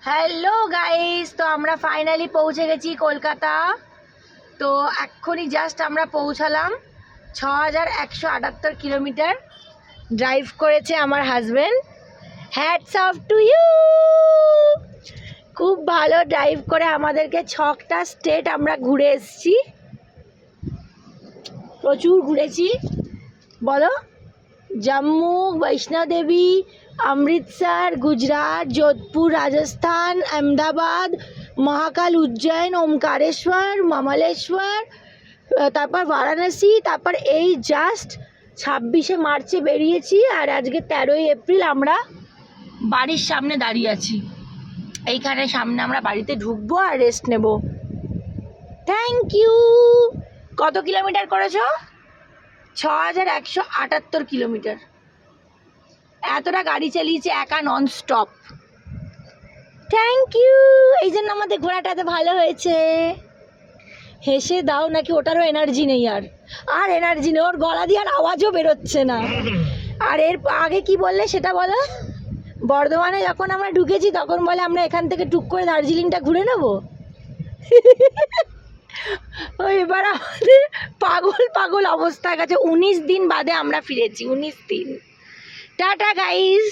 Hello guys, তো আমরা finally পৌঁছে গেছি কলকাতা। তো এক্ষুনি জাস্ট আমরা পৌঁছালাম। 6178 কিলোমিটার ড্রাইভ করেছে আমার husband. Hats off to you. খুব ভালো ড্রাইভ করে আমাদেরকে 6টা স্টেট আমরা ঘুরে এসেছি, প্রচুর ঘুরেছি। বলো, জম্মু, বৈষ্ণোদেবী, অমৃতসর, গুজরাট, যোধপুর, রাজস্থান, আহমেদাবাদ, মহাকাল, উজ্জয়ন, ওমকারেশ্বর, মামলেশ্বর, তারপর বারাণসী, তারপর এই জাস্ট 26শে মার্চে বেরিয়েছি। আর আজকে 13ই এপ্রিল আমরা বাড়ির সামনে দাঁড়িয়ে আছি। এইখানে সামনে আমরা বাড়িতে ঢুকবো আর রেস্ট নেব। Thank you. কত কিলোমিটার করেছো? 6178 কিলোমিটার। এতটা গাড়ি চালিয়েছে একা নন স্টপ। Thank you. এই জন্য আমাদের ঘোড়াটা এত ভালো হয়েছে। হেসে দাও, নাকি ওটারও এনার্জি নেই? আর এনার্জি নেই, ওর গলা দিয়ে আর আওয়াজও বেরোচ্ছে না। আর এর আগে কি বললে সেটা বলো। বর্ধমানে যখন আমরা ঢুকেছি তখন বলে আমরা এখান থেকে টুক করে দার্জিলিংটা ঘুরে নেবো। এবার আমাদের পাগল পাগল অবস্থা গেছে। 19 দিন বাদে আমরা ফিরেছি, 19 দিন। Tata guys.